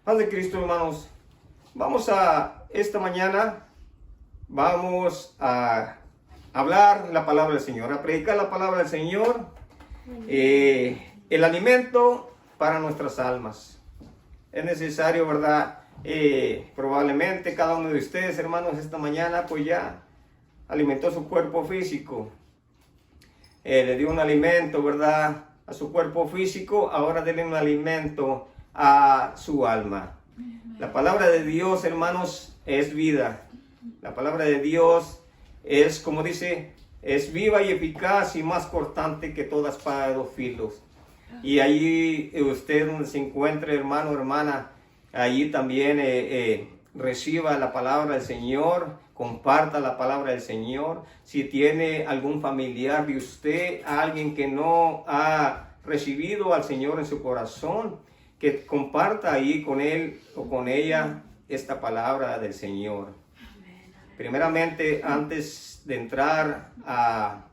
Paz de Cristo, hermanos. Esta mañana, vamos a hablar la palabra del Señor, a predicar la palabra del Señor, el alimento para nuestras almas. Es necesario, ¿verdad? Probablemente cada uno de ustedes, hermanos, esta mañana, pues ya alimentó su cuerpo físico. Le dio un alimento, ¿verdad?, a su cuerpo físico. Ahora denle un alimento a su alma. La palabra de Dios, hermanos, es vida. La palabra de Dios es, como dice, es viva y eficaz y más cortante que toda espada de dos filos. Y allí usted donde se encuentre, hermano, hermana, allí también reciba la palabra del Señor, comparta la palabra del Señor. Si tiene algún familiar de usted, alguien que no ha recibido al Señor en su corazón, que comparta ahí con él o con ella esta palabra del Señor. Primeramente, antes de entrar a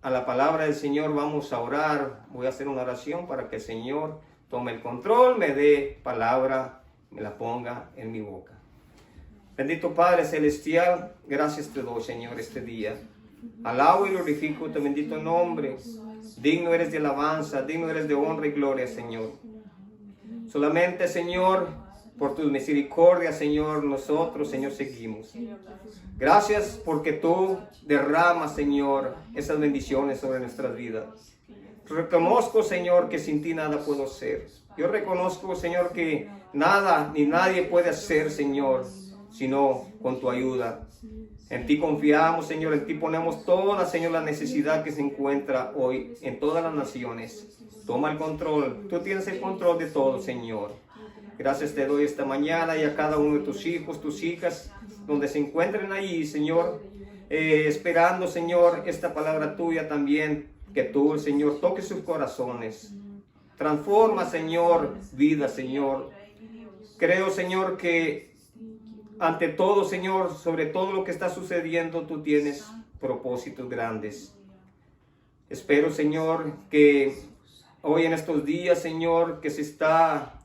la palabra del Señor, vamos a orar. Voy a hacer una oración para que el Señor tome el control, me dé palabra, me la ponga en mi boca. Bendito Padre Celestial, gracias te doy, Señor, este día. Alabo y glorifico tu bendito nombre. Digno eres de alabanza, digno eres de honra y gloria, Señor. Solamente, Señor, por tus misericordias, Señor, nosotros, Señor, seguimos. Gracias porque tú derramas, Señor, esas bendiciones sobre nuestras vidas. Reconozco, Señor, que sin ti nada puedo hacer. Yo reconozco, Señor, que nada ni nadie puede hacer, Señor, sino con tu ayuda. En ti confiamos, Señor, en ti ponemos toda, Señor, la necesidad que se encuentra hoy en todas las naciones. Toma el control, tú tienes el control de todo, Señor. Gracias te doy esta mañana y a cada uno de tus hijos, tus hijas, donde se encuentren ahí, Señor, esperando, Señor, esta palabra tuya también, que tú, Señor, toques sus corazones. Transforma, Señor, vida, Señor. Creo, Señor, que ante todo, Señor, sobre todo lo que está sucediendo, tú tienes propósitos grandes. Espero, Señor, que hoy en estos días, Señor, que se está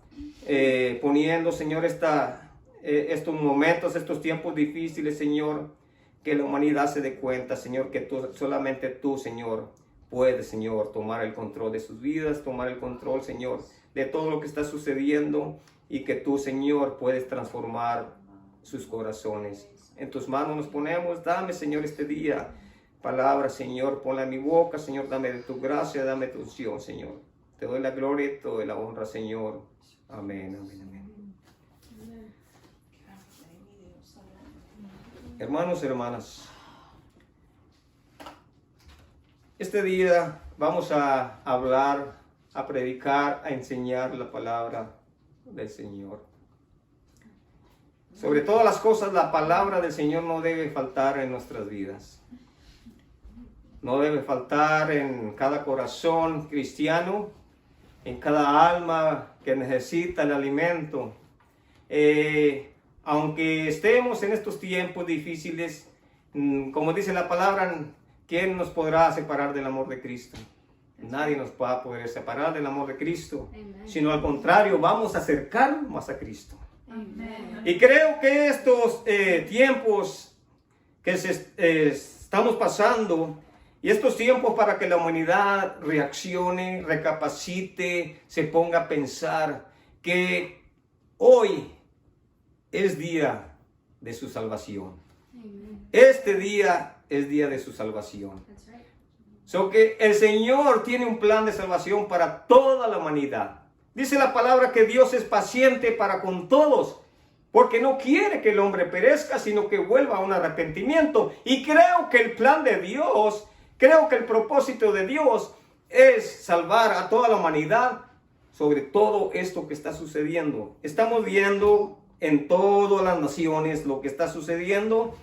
poniendo, Señor, estos momentos, estos tiempos difíciles, Señor, que la humanidad se dé cuenta, Señor, que solamente tú, Señor, puedes, Señor, tomar el control de sus vidas, tomar el control, Señor, de todo lo que está sucediendo y que tú, Señor, puedes transformar sus corazones. En tus manos nos ponemos. Dame, Señor, este día palabra, Señor, ponla en mi boca, Señor, dame de tu gracia, dame tu unción, Señor. Te doy la gloria y te doy la honra, Señor. Amén, amén, amén. Hermanos y hermanas, este día vamos a hablar, a predicar, a enseñar la palabra del Señor. Sobre todas las cosas, la palabra del Señor no debe faltar en nuestras vidas. No debe faltar en cada corazón cristiano, en cada alma que necesita el alimento. Aunque estemos en estos tiempos difíciles, como dice la palabra, ¿quién nos podrá separar del amor de Cristo? Nadie nos va a poder separar del amor de Cristo, sino al contrario, vamos a acercarnos más a Cristo. Amen. Y creo que estos tiempos que estamos pasando, y estos tiempos para que la humanidad reaccione, recapacite, se ponga a pensar que hoy es día de su salvación. Amen. Este día es día de su salvación. So que el Señor tiene un plan de salvación para toda la humanidad. Dice la palabra que Dios es paciente para con todos, porque no quiere que el hombre perezca, sino que vuelva a un arrepentimiento. Y creo que el plan de Dios, creo que el propósito de Dios es salvar a toda la humanidad sobre todo esto que está sucediendo. Estamos viendo en todas las naciones lo que está sucediendo.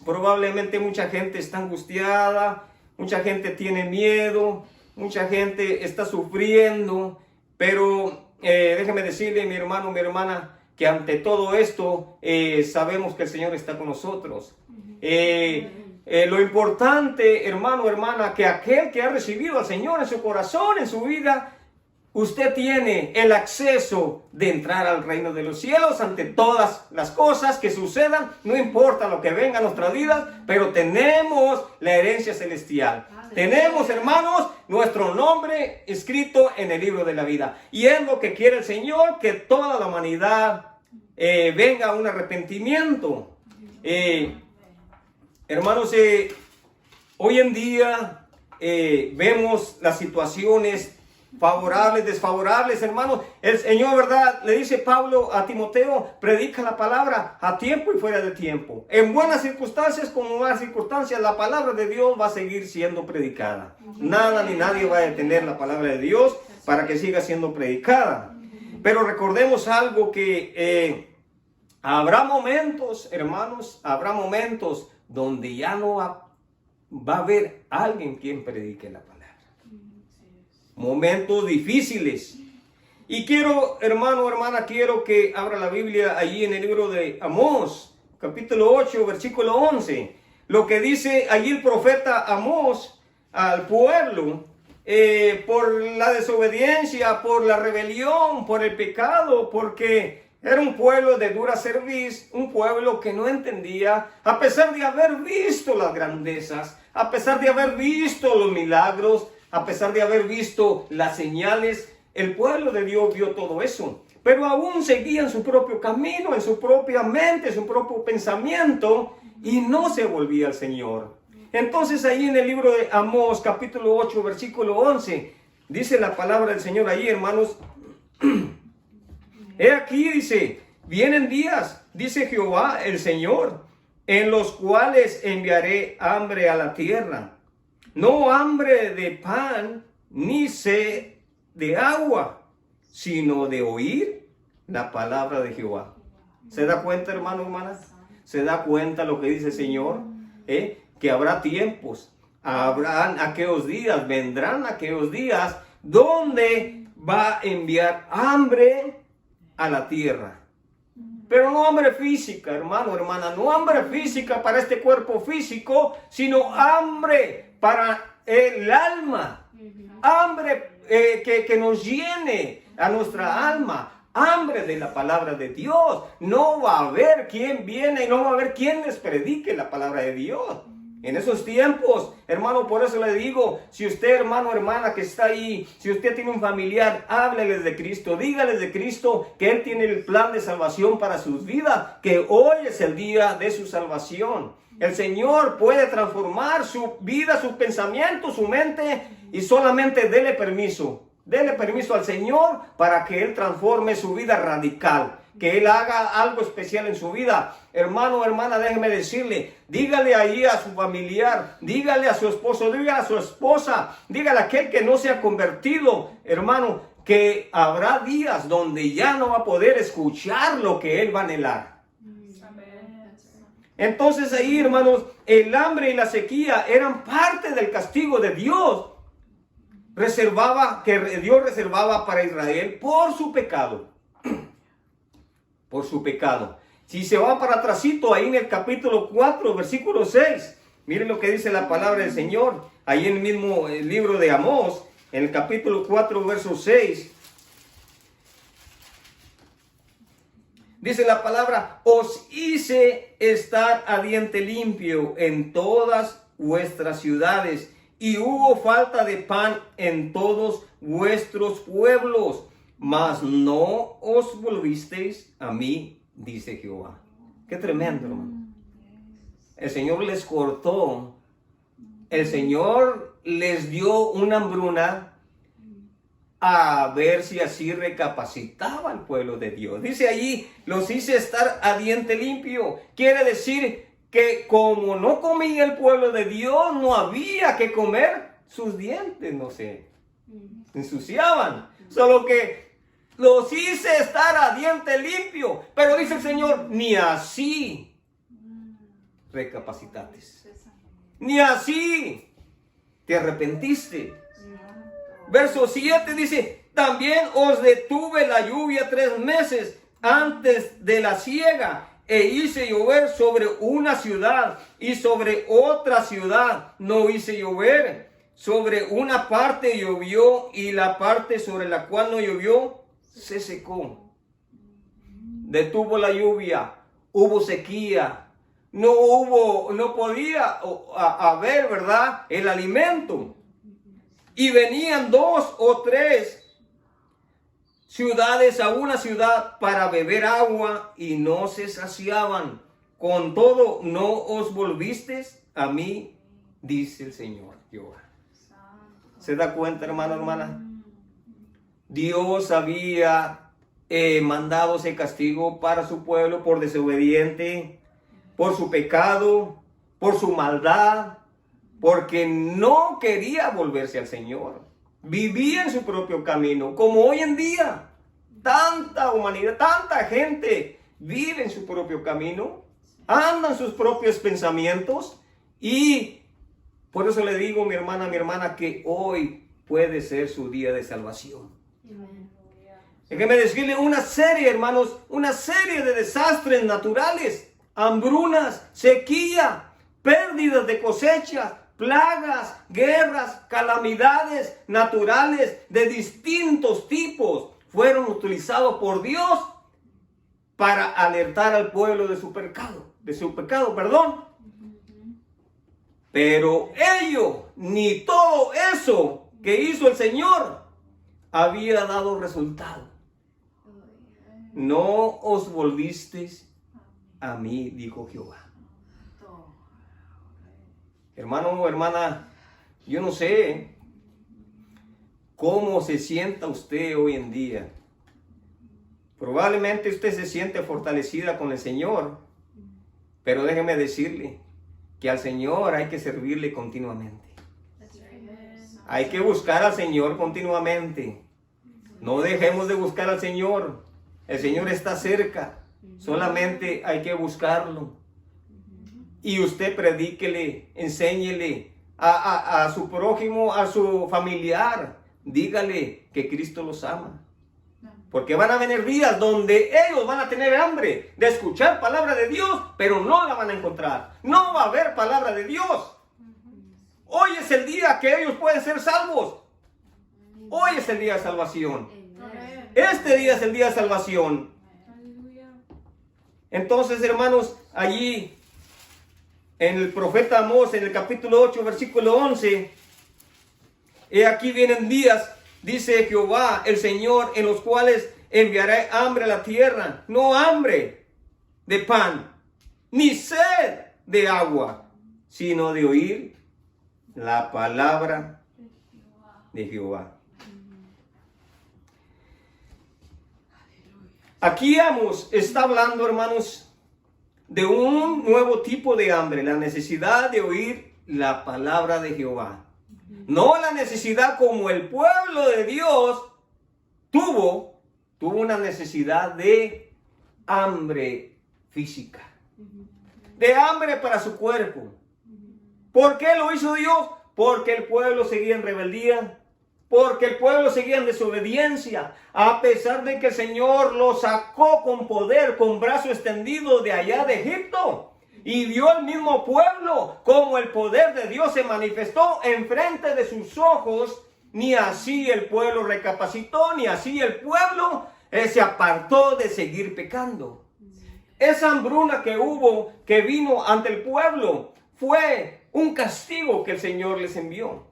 Probablemente mucha gente está angustiada, mucha gente tiene miedo, mucha gente está sufriendo, pero déjeme decirle, mi hermano, mi hermana, que ante todo esto sabemos que el Señor está con nosotros. Lo importante, hermano, hermana, que aquel que ha recibido al Señor en su corazón, en su vida, usted tiene el acceso de entrar al reino de los cielos ante todas las cosas que sucedan, no importa lo que venga a nuestras vidas, pero tenemos la herencia celestial. Tenemos, hermanos, nuestro nombre escrito en el libro de la vida. Y es lo que quiere el Señor, que toda la humanidad venga a un arrepentimiento. Hermanos, hoy en día vemos las situaciones favorables, desfavorables, hermanos. El Señor, ¿verdad? Le dice Pablo a Timoteo, predica la palabra a tiempo y fuera de tiempo. En buenas circunstancias como en malas circunstancias, la palabra de Dios va a seguir siendo predicada. Nada ni nadie va a detener la palabra de Dios para que siga siendo predicada. Pero recordemos algo que habrá momentos, hermanos, habrá momentos donde ya no va a haber alguien quien predique la palabra. Momentos difíciles. Y quiero, hermano, hermana, quiero que abra la Biblia allí en el libro de Amós, capítulo 8, versículo 11. Lo que dice allí el profeta Amós al pueblo, por la desobediencia, por la rebelión, por el pecado, porque era un pueblo de dura cerviz, un pueblo que no entendía, a pesar de haber visto las grandezas, a pesar de haber visto los milagros, a pesar de haber visto las señales, el pueblo de Dios vio todo eso. Pero aún seguía en su propio camino, en su propia mente, en su propio pensamiento, y no se volvía al Señor. Entonces ahí en el libro de Amós, capítulo 8, versículo 11, dice la palabra del Señor ahí, hermanos. He aquí, dice, vienen días, dice Jehová el Señor, en los cuales enviaré hambre a la tierra. No hambre de pan, ni sed de agua, sino de oír la palabra de Jehová. ¿Se da cuenta, hermano, hermana? ¿Se da cuenta lo que dice el Señor? Que habrá tiempos, habrán aquellos días, vendrán aquellos días, donde va a enviar hambre a la tierra. Pero no hambre física, hermano, hermana, no hambre física para este cuerpo físico, sino hambre para el alma, hambre que nos llene a nuestra alma, hambre de la palabra de Dios. No va a haber quien viene y no va a haber quien les predique la palabra de Dios. En esos tiempos, hermano, por eso le digo, si usted, hermano, hermana, que está ahí, si usted tiene un familiar, hábleles de Cristo, dígales de Cristo, que Él tiene el plan de salvación para sus vidas, que hoy es el día de su salvación. El Señor puede transformar su vida, sus pensamientos, su mente, y solamente dele permiso al Señor para que Él transforme su vida radical, que Él haga algo especial en su vida. Hermano, hermana, déjeme decirle, dígale ahí a su familiar, dígale a su esposo, dígale a su esposa, dígale a aquel que no se ha convertido, hermano, que habrá días donde ya no va a poder escuchar lo que Él va a anhelar. Entonces ahí, hermanos, el hambre y la sequía eran parte del castigo de Dios. Dios reservaba para Israel por su pecado. Por su pecado. Si se va para atrásito, ahí en el capítulo 4, versículo 6, miren lo que dice la palabra del Señor, ahí en el mismo libro de Amós, en el capítulo 4, verso 6, dice la palabra, os hice estar a diente limpio en todas vuestras ciudades, y hubo falta de pan en todos vuestros pueblos, mas no os volvisteis a mí, dice Jehová. Qué tremendo, hermano. El Señor les cortó, el Señor les dio una hambruna, a ver si así recapacitaba el pueblo de Dios. Dice allí, los hice estar a diente limpio. Quiere decir que como no comía el pueblo de Dios, no había que comer, sus dientes no se ensuciaban. Solo que los hice estar a diente limpio. Pero dice el Señor, ni así recapacitaste. Ni así te arrepentiste. Verso 7 dice, también os detuve la lluvia 3 meses antes de la siega, e hice llover sobre una ciudad y sobre otra ciudad no hice llover. sobre una parte llovió y la parte sobre la cual no llovió se secó. Detuvo la lluvia, hubo sequía, no podía haber, ¿verdad?, el alimento. Y venían 2 o 3 ciudades a una ciudad para beber agua y no se saciaban. Con todo, no os volvisteis a mí, dice el Señor Jehová. ¿Se da cuenta, hermano, hermana? Dios había mandado ese castigo para su pueblo por desobediente, por su pecado, por su maldad, porque no quería volverse al Señor. Vivía en su propio camino, como hoy en día. Tanta humanidad, tanta gente vive en su propio camino, andan sus propios pensamientos, y por eso le digo, mi hermana, que hoy puede ser su día de salvación. Déjeme decirle una serie, hermanos, una serie de desastres naturales, hambrunas, sequía, pérdidas de cosechas, plagas, guerras, calamidades naturales de distintos tipos fueron utilizados por Dios para alertar al pueblo de su pecado, Pero ello, ni todo eso que hizo el Señor, había dado resultado. No os volvisteis a mí, dijo Jehová. Hermano o hermana, yo no sé cómo se sienta usted hoy en día. Probablemente usted se siente fortalecida con el Señor, pero déjeme decirle que al Señor hay que servirle continuamente. Hay que buscar al Señor continuamente. No dejemos de buscar al Señor. El Señor está cerca. Solamente hay que buscarlo. Y usted predíquele, enséñele a su prójimo, a su familiar. Dígale que Cristo los ama. Porque van a venir días donde ellos van a tener hambre de escuchar palabra de Dios, pero no la van a encontrar. No va a haber palabra de Dios. Hoy es el día que ellos pueden ser salvos. Hoy es el día de salvación. Este día es el día de salvación. Entonces, hermanos, allí en el profeta Amós, en el capítulo 8, versículo 11, he aquí vienen días, dice Jehová, el Señor, en los cuales enviaré hambre a la tierra, no hambre de pan, ni sed de agua, sino de oír la palabra de Jehová. Aquí Amós está hablando, hermanos, de un nuevo tipo de hambre, la necesidad de oír la palabra de Jehová. No la necesidad como el pueblo de Dios tuvo una necesidad de hambre física, de hambre para su cuerpo. ¿Por qué lo hizo Dios? Porque el pueblo seguía en rebeldía, porque el pueblo seguía en desobediencia, a pesar de que el Señor lo sacó con poder, con brazo extendido de allá de Egipto. Y vio al mismo pueblo como el poder de Dios se manifestó enfrente de sus ojos. Ni así el pueblo recapacitó, ni así el pueblo se apartó de seguir pecando. Esa hambruna que hubo, que vino ante el pueblo, fue un castigo que el Señor les envió.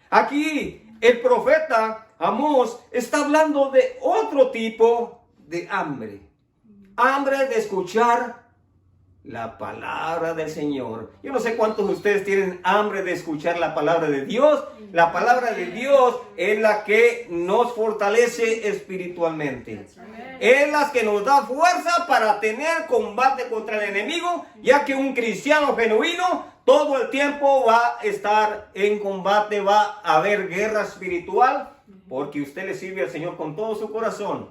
Aquí el profeta Amós está hablando de otro tipo de hambre. Hambre de escuchar la palabra del Señor. Yo no sé cuántos de ustedes tienen hambre de escuchar la palabra de Dios. La palabra de Dios es la que nos fortalece espiritualmente. Es la que nos da fuerza para tener combate contra el enemigo, ya que un cristiano genuino todo el tiempo va a estar en combate, va a haber guerra espiritual, porque usted le sirve al Señor con todo su corazón,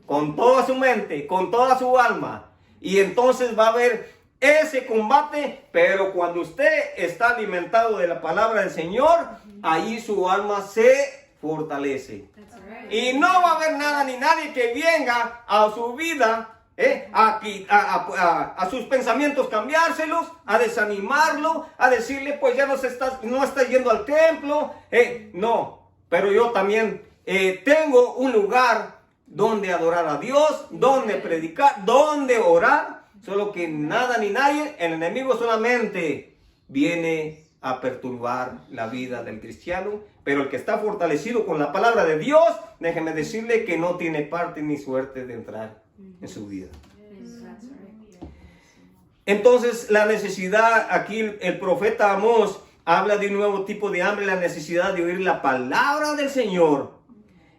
con toda su mente, con toda su alma. Y entonces va a haber ese combate, pero cuando usted está alimentado de la palabra del Señor, ahí su alma se fortalece. Y no va a haber nada ni nadie que venga a su vida a sus pensamientos cambiárselos, a desanimarlo, a decirle pues ya no estás yendo al templo. No, pero yo también tengo un lugar donde adorar a Dios, donde predicar, donde orar. Solo que nada ni nadie, el enemigo solamente viene a perturbar la vida del cristiano, pero el que está fortalecido con la palabra de Dios, déjeme decirle que no tiene parte ni suerte de entrar en su vida. Entonces la necesidad, aquí el profeta Amós habla de un nuevo tipo de hambre, la necesidad de oír la palabra del Señor.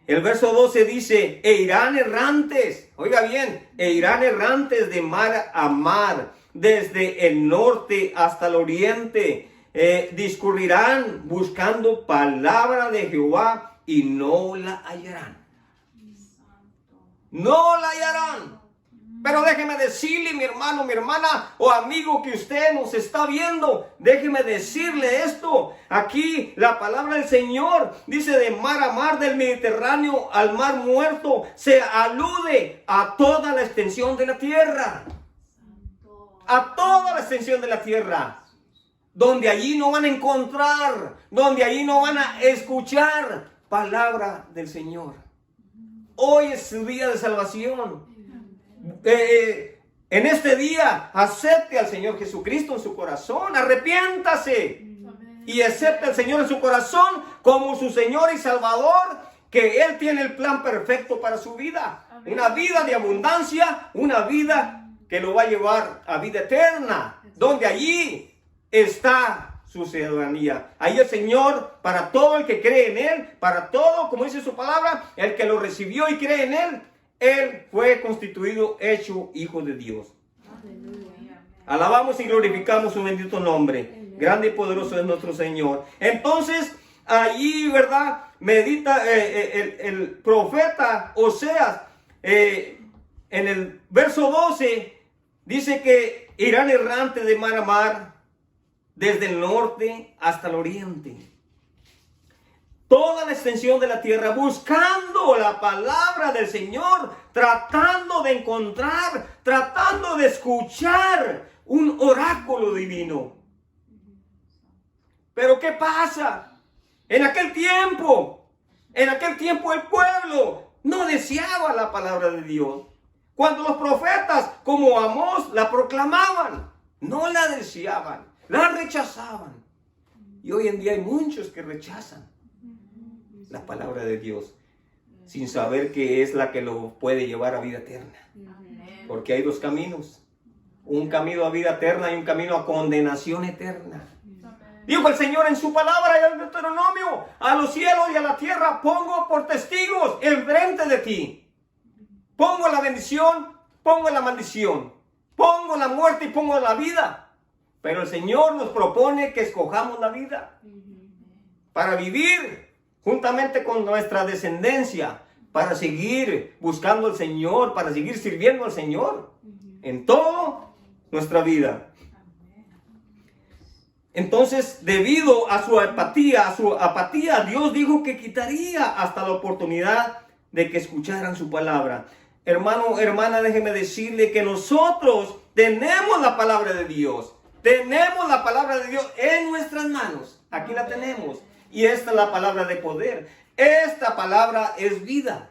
El verso 12 dice, e irán errantes, oiga bien, e irán errantes de mar a mar, desde el norte hasta el oriente, discurrirán buscando palabra de Jehová y no la hallarán. No la hallarán. Pero déjeme decirle, mi hermano, mi hermana o amigo que usted nos está viendo, déjeme decirle esto. Aquí la palabra del Señor dice de mar a mar, del Mediterráneo al mar muerto. Se alude a toda la extensión de la tierra. A toda la extensión de la tierra. Donde allí no van a encontrar, donde allí no van a escuchar palabra del Señor. Hoy es su día de salvación. En este día acepte al Señor Jesucristo en su corazón, arrepiéntase y acepte al Señor en su corazón como su Señor y Salvador, que Él tiene el plan perfecto para su vida. Una vida de abundancia, una vida que lo va a llevar a vida eterna, donde allí está su ciudadanía. Ahí el Señor, para todo el que cree en Él, para todo, como dice su palabra, el que lo recibió y cree en Él, Él fue constituido, hecho hijo de Dios. Aleluya. Alabamos y glorificamos su bendito nombre. Grande y poderoso es nuestro Señor. Entonces, allí, ¿verdad? Medita el profeta Oseas, en el verso 12, dice que irán errantes de mar a mar, desde el norte hasta el oriente. Toda la extensión de la tierra, buscando la palabra del Señor, tratando de encontrar, tratando de escuchar un oráculo divino. Pero ¿qué pasa? En aquel tiempo el pueblo no deseaba la palabra de Dios. Cuando los profetas como Amós la proclamaban, no la deseaban, la rechazaban. Y hoy en día hay muchos que rechazan la palabra de Dios, sin saber que es la que lo puede llevar a vida eterna. Porque hay dos caminos: un camino a vida eterna y un camino a condenación eterna. Dijo el Señor en su palabra y en Deuteronomio: a los cielos y a la tierra pongo por testigos enfrente de ti. Pongo la bendición, pongo la maldición, pongo la muerte y pongo la vida. Pero el Señor nos propone que escojamos la vida para vivir juntamente con nuestra descendencia, para seguir buscando al Señor, para seguir sirviendo al Señor en toda nuestra vida. Entonces, debido a su apatía, Dios dijo que quitaría hasta la oportunidad de que escucharan su palabra. Hermano, hermana, déjeme decirle que nosotros tenemos la palabra de Dios. Tenemos la palabra de Dios en nuestras manos. Aquí la tenemos. Y esta es la palabra de poder. Esta palabra es vida.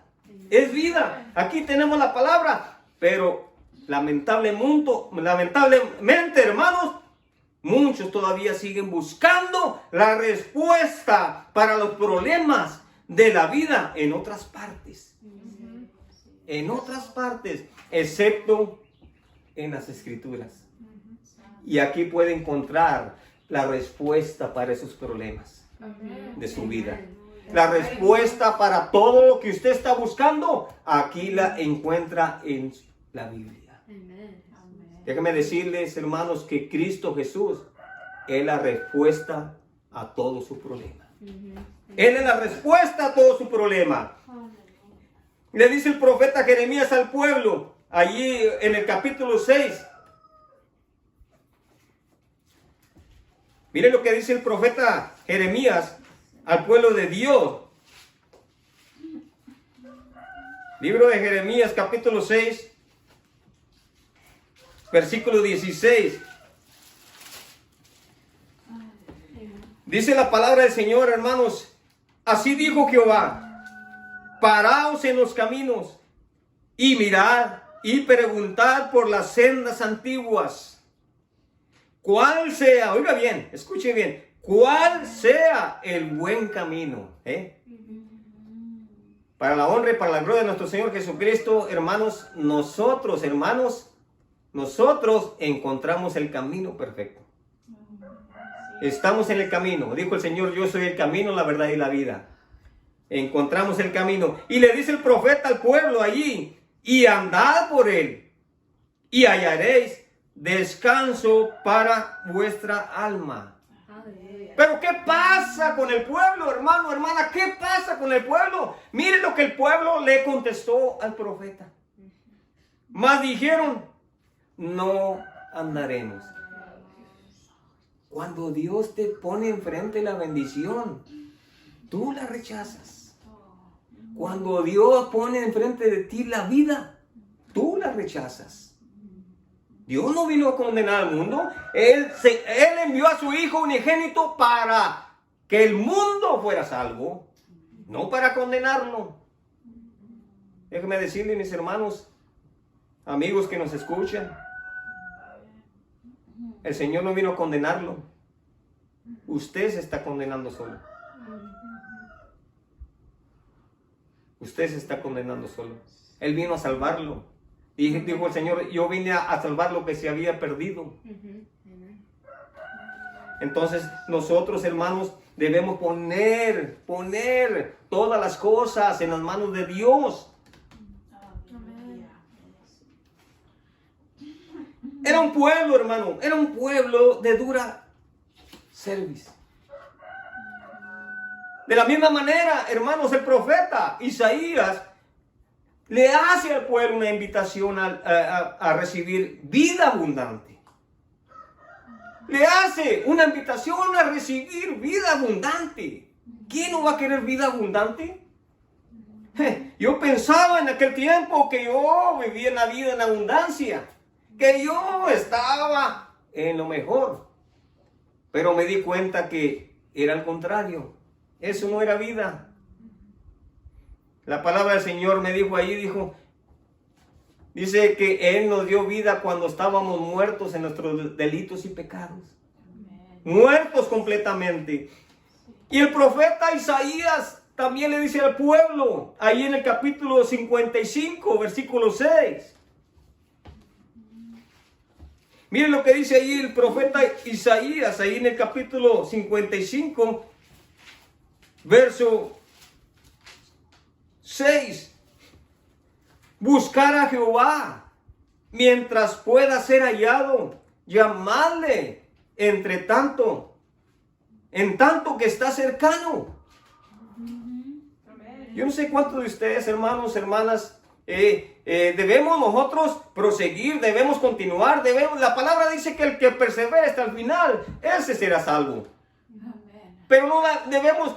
Es vida. Aquí tenemos la palabra. Pero lamentablemente, hermanos, muchos todavía siguen buscando la respuesta para los problemas de la vida en otras partes. En otras partes, excepto en las Escrituras. Y aquí puede encontrar la respuesta para esos problemas de su vida. La respuesta para todo lo que usted está buscando, aquí la encuentra en la Biblia. Déjenme decirles, hermanos, que Cristo Jesús es la respuesta a todo su problema. Él es la respuesta a todo su problema. Le dice el profeta Jeremías al pueblo, allí en el capítulo 6. Mire lo que dice el profeta Jeremías al pueblo de Dios. Libro de Jeremías, capítulo 6. versículo 16. Dice la palabra del Señor, hermanos, así dijo Jehová, paraos en los caminos y mirad y preguntad por las sendas antiguas, cuál sea, oiga bien, escuche bien, cuál sea el buen camino, para la honra y para la gloria de nuestro Señor Jesucristo, hermanos, nosotros encontramos el camino perfecto. Estamos en el camino. Dijo el Señor, yo soy el camino, la verdad y la vida. Encontramos el camino. Y le dice el profeta al pueblo allí, y andad por él, y hallaréis descanso para vuestra alma. Pero ¿qué pasa con el pueblo, hermano, hermana? ¿Qué pasa con el pueblo? Mire lo que el pueblo le contestó al profeta. Mas dijeron, no andaremos. Cuando Dios te pone enfrente la bendición, tú la rechazas. Cuando Dios pone enfrente de ti la vida, tú la rechazas. Dios no vino a condenar al mundo. Él envió a su Hijo unigénito para que el mundo fuera salvo, no para condenarlo. Déjenme decirle, mis hermanos, amigos que nos escuchan, el Señor no vino a condenarlo. Usted se está condenando solo. Usted se está condenando solo. Él vino a salvarlo. Y dijo el Señor, yo vine a salvar lo que se había perdido. Entonces nosotros, hermanos, debemos poner todas las cosas en las manos de Dios. Era un pueblo, hermano, era un pueblo de dura servicio. De la misma manera, hermanos, el profeta Isaías le hace al pueblo una invitación a recibir vida abundante. Le hace una invitación a recibir vida abundante. ¿Quién no va a querer vida abundante? Yo pensaba en aquel tiempo que yo vivía la vida en abundancia, que yo estaba en lo mejor. Pero me di cuenta que era al contrario. Eso no era vida. La palabra del Señor me dijo ahí, dice que Él nos dio vida cuando estábamos muertos en nuestros delitos y pecados. Muertos completamente. Y el profeta Isaías también le dice al pueblo, ahí en el capítulo 55, versículo 6. Miren lo que dice ahí el profeta Isaías, ahí en el capítulo 55, verso 6. Buscar a Jehová mientras pueda ser hallado, llamadle en tanto que está cercano. Yo no sé cuántos de ustedes, hermanos, hermanas, debemos nosotros proseguir, debemos continuar, la palabra dice que el que persevera hasta el final, ese será salvo. Pero no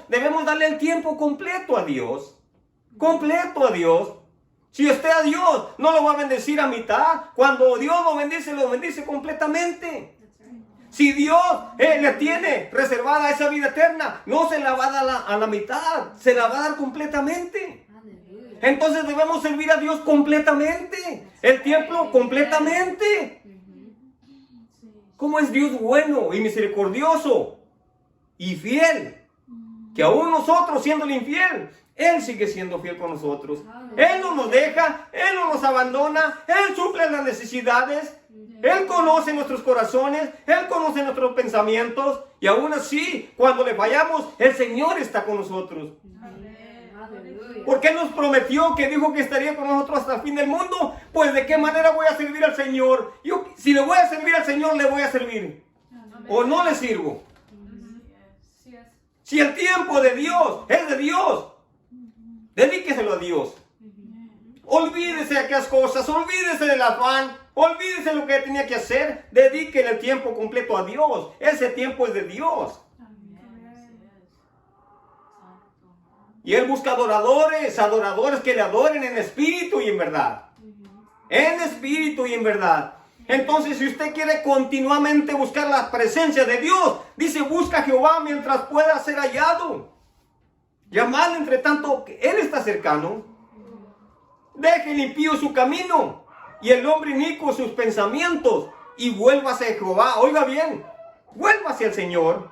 debemos darle el tiempo completo a Dios. Completo a Dios. Si usted a Dios no lo va a bendecir a mitad, cuando Dios lo bendice completamente. Si Dios le tiene reservada esa vida eterna, no se la va a dar a la mitad, se la va a dar completamente. Entonces debemos servir a Dios completamente, el tiempo completamente. ¿Cómo es Dios bueno y misericordioso y fiel? Que aún nosotros siendo infiel, Él sigue siendo fiel con nosotros. Él no nos deja, Él no nos abandona, Él suple las necesidades. Él conoce nuestros corazones, Él conoce nuestros pensamientos. Y aún así, cuando le fallamos, el Señor está con nosotros. Porque Él nos prometió, que dijo que estaría con nosotros hasta el fin del mundo. Pues ¿de qué manera voy a servir al Señor? Si le voy a servir al Señor, le voy a servir. ¿O no le sirvo? Si el tiempo de Dios es de Dios, dedíqueselo a Dios. Olvídese de aquellas cosas, olvídese del afán, olvídese de lo que tenía que hacer. Dedíquele el tiempo completo a Dios. Ese tiempo es de Dios. Y Él busca adoradores que le adoren en espíritu y en verdad. En espíritu y en verdad. Entonces, si usted quiere continuamente buscar la presencia de Dios, dice, busca a Jehová mientras pueda ser hallado. Llamadle entre tanto que Él está cercano. Deje el impío su camino y el hombre inicuo sus pensamientos y vuélvase a Jehová. Oiga bien, vuélvase al Señor,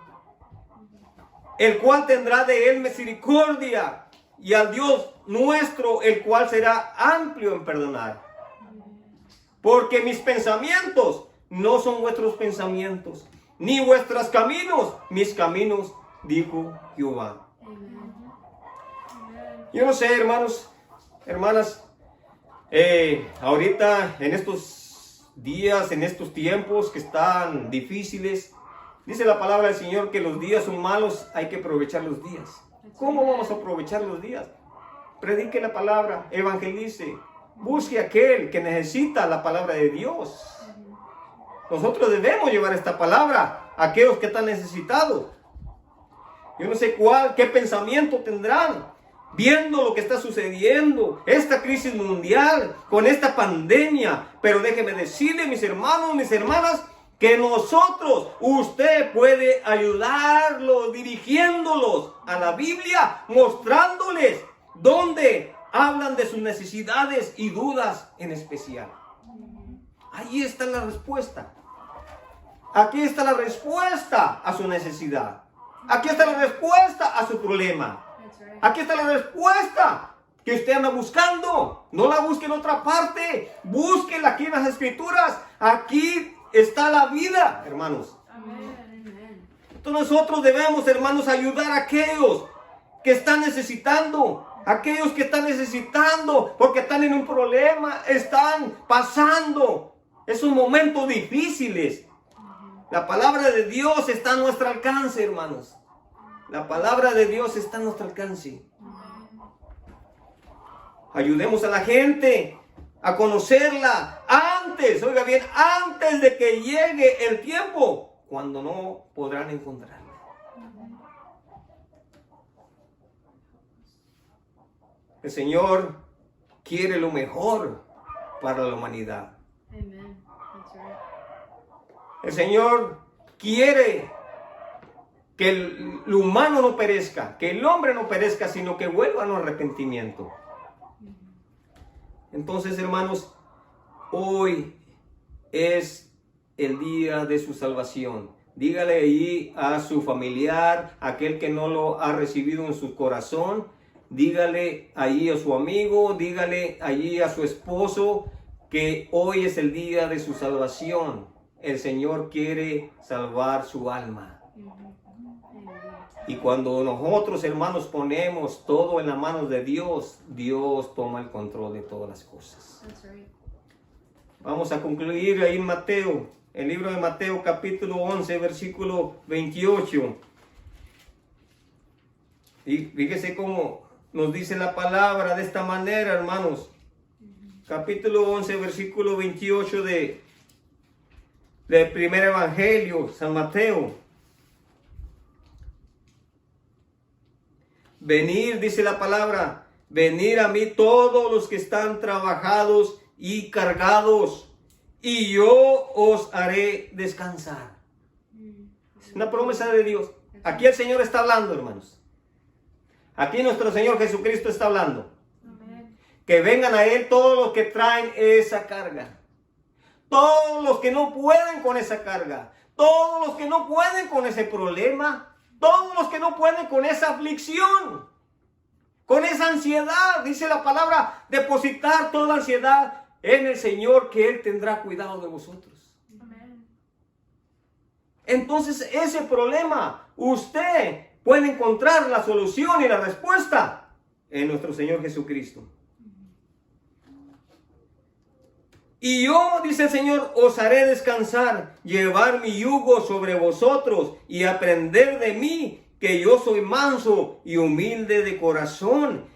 el cual tendrá de Él misericordia, y al Dios nuestro, el cual será amplio en perdonar. Porque mis pensamientos no son vuestros pensamientos, ni vuestros caminos, mis caminos, dijo Jehová. Yo no sé, hermanos, hermanas, ahorita en estos días, en estos tiempos que están difíciles, dice la palabra del Señor que los días son malos, hay que aprovechar los días. ¿Cómo vamos a aprovechar los días? Predique la palabra, evangelice, busque a aquel que necesita la palabra de Dios. Nosotros debemos llevar esta palabra a aquellos que están necesitados. Yo no sé qué pensamiento tendrán viendo lo que está sucediendo, esta crisis mundial, con esta pandemia. Pero déjeme decirle, mis hermanos, mis hermanas, que nosotros, usted puede ayudarlos, dirigiéndolos a la Biblia, mostrándoles dónde hablan de sus necesidades y dudas en especial. Ahí está la respuesta. Aquí está la respuesta a su necesidad. Aquí está la respuesta a su problema. Aquí está la respuesta que usted anda buscando. No la busque en otra parte. Búsquela aquí en las Escrituras. Aquí está la vida, hermanos. Entonces nosotros debemos, hermanos, ayudar a aquellos que están necesitando. Aquellos que están necesitando porque están en un problema, están pasando esos momentos difíciles. La palabra de Dios está a nuestro alcance, hermanos. La palabra de Dios está a nuestro alcance. Ayudemos a la gente a conocerla antes, oiga bien, antes de que llegue el tiempo cuando no podrán encontrarla. El Señor quiere lo mejor para la humanidad. El Señor quiere que el humano no perezca, que el hombre no perezca, sino que vuelva al arrepentimiento. Entonces, hermanos, hoy es el día de su salvación. Dígale ahí a su familiar, aquel que no lo ha recibido en su corazón. Dígale ahí a su amigo, dígale allí a su esposo que hoy es el día de su salvación. El Señor quiere salvar su alma. Y cuando nosotros, hermanos, ponemos todo en las manos de Dios, Dios toma el control de todas las cosas. Vamos a concluir ahí en Mateo, el libro de Mateo capítulo 11, versículo 28. Y fíjese cómo nos dice la palabra de esta manera, hermanos. Capítulo 11, versículo 28 del primer evangelio, San Mateo. Venid, dice la palabra, venid a mí todos los que están trabajados y cargados, y yo os haré descansar. Es una promesa de Dios. Aquí el Señor está hablando, hermanos. Aquí nuestro Señor Jesucristo está hablando. Que vengan a Él todos los que traen esa carga. Todos los que no pueden con esa carga. Todos los que no pueden con ese problema. Todos los que no pueden con esa aflicción. Con esa ansiedad. Dice la palabra, depositar toda ansiedad en el Señor, que Él tendrá cuidado de vosotros. Entonces ese problema, usted puede encontrar la solución y la respuesta en nuestro Señor Jesucristo. Y yo, dice el Señor, os haré descansar, llevar mi yugo sobre vosotros y aprender de mí, que yo soy manso y humilde de corazón.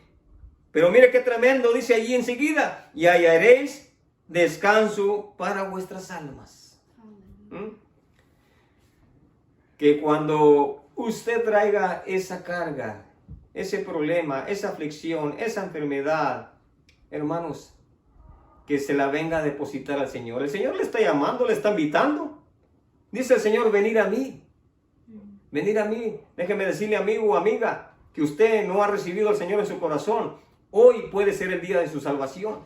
Pero mire qué tremendo, dice allí enseguida, y hallaréis descanso para vuestras almas. Que cuando usted traiga esa carga, ese problema, esa aflicción, esa enfermedad, hermanos, que se la venga a depositar al Señor. El Señor le está llamando, le está invitando. Dice el Señor, venir a mí. Venir a mí. Déjeme decirle, amigo o amiga, que usted no ha recibido al Señor en su corazón. Hoy puede ser el día de su salvación.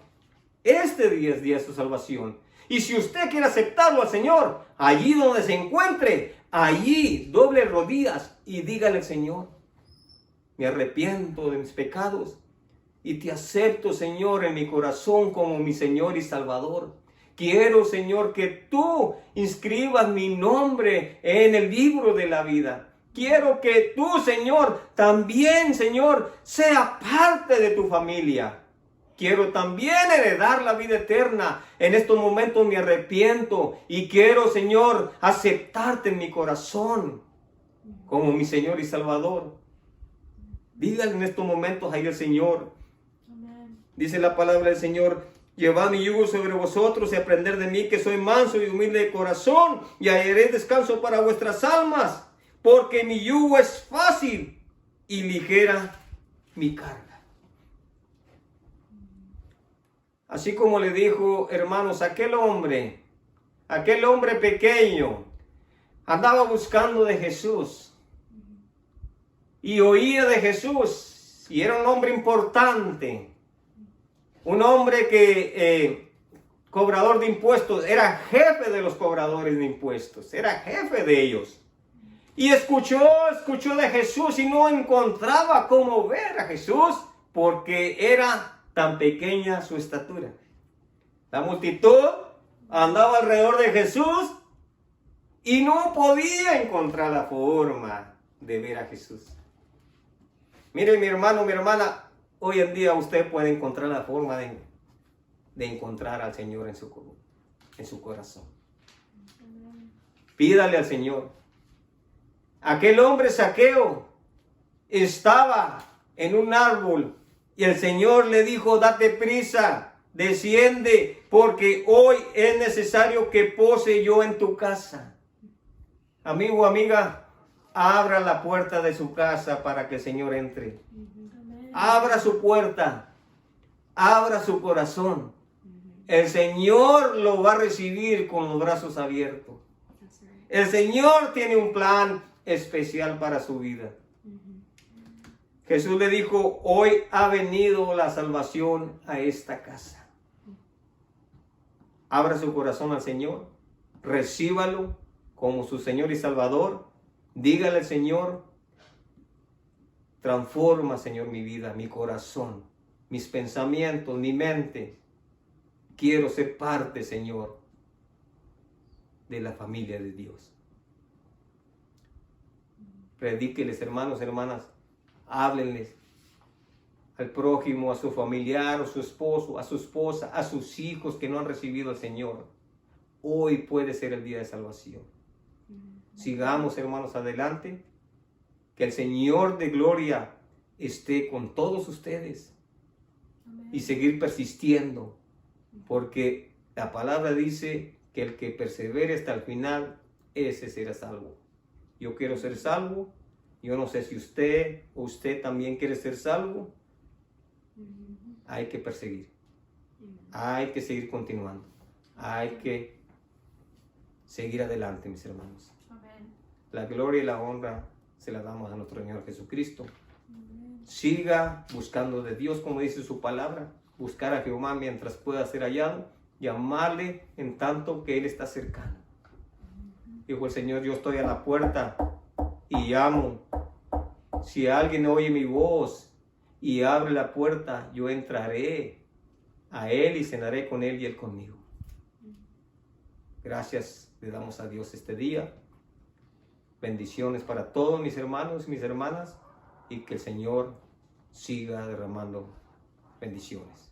Este día es día de su salvación. Y si usted quiere aceptarlo al Señor, allí donde se encuentre, allí doble rodillas y dígale al Señor, me arrepiento de mis pecados y te acepto, Señor, en mi corazón como mi Señor y Salvador. Quiero, Señor, que tú inscribas mi nombre en el libro de la vida. Quiero que tú, Señor, también, Señor, sea parte de tu familia. Quiero también heredar la vida eterna. En estos momentos me arrepiento y quiero, Señor, aceptarte en mi corazón como mi Señor y Salvador. Dígale en estos momentos ahí al Señor. Dice la palabra del Señor, llevad mi yugo sobre vosotros y aprended de mí, que soy manso y humilde de corazón, y hallaréis descanso para vuestras almas, porque mi yugo es fácil y ligera mi carga. Así como le dijo, hermanos, aquel hombre pequeño, andaba buscando de Jesús y oía de Jesús, y era un hombre importante, un hombre que cobrador de impuestos, era jefe de los cobradores de impuestos, era jefe de ellos. Y escuchó de Jesús y no encontraba cómo ver a Jesús porque era tan pequeña su estatura. La multitud andaba alrededor de Jesús y no podía encontrar la forma de ver a Jesús. Mire, mi hermano, mi hermana, hoy en día usted puede encontrar la forma de encontrar al Señor en su corazón. Pídale al Señor. Aquel hombre Zaqueo estaba en un árbol y el Señor le dijo, date prisa, desciende, porque hoy es necesario que pose yo en tu casa. Amigo, amiga, abra la puerta de su casa para que el Señor entre. Abra su puerta, abra su corazón. El Señor lo va a recibir con los brazos abiertos. El Señor tiene un plan especial para su vida. Jesús le dijo, hoy ha venido la salvación a esta casa. Abra su corazón al Señor, recíbalo como su Señor y Salvador. Dígale al Señor, transforma, Señor, mi vida, mi corazón, mis pensamientos, mi mente. Quiero ser parte, Señor, de la familia de Dios. Predíqueles, hermanos, hermanas, háblenles al prójimo, a su familiar, a su esposo, a su esposa, a sus hijos que no han recibido al Señor. Hoy puede ser el día de salvación. Sigamos, hermanos, adelante. Que el Señor de gloria esté con todos ustedes. Y seguir persistiendo. Porque la palabra dice que el que persevere hasta el final, ese será salvo. Yo quiero ser salvo. Yo no sé si usted o usted también quiere ser salvo. Hay que perseguir. Hay que seguir continuando. Hay que seguir adelante, mis hermanos. La gloria y la honra se la damos a nuestro Señor Jesucristo. Siga buscando de Dios, como dice su palabra. Buscar a Jehová mientras pueda ser hallado. Llamarle en tanto que Él está cercano. Dijo el Señor, yo estoy a la puerta y llamo. Si alguien oye mi voz y abre la puerta, yo entraré a Él y cenaré con Él y Él conmigo. Gracias le damos a Dios este día. Bendiciones para todos mis hermanos y mis hermanas, y que el Señor siga derramando bendiciones.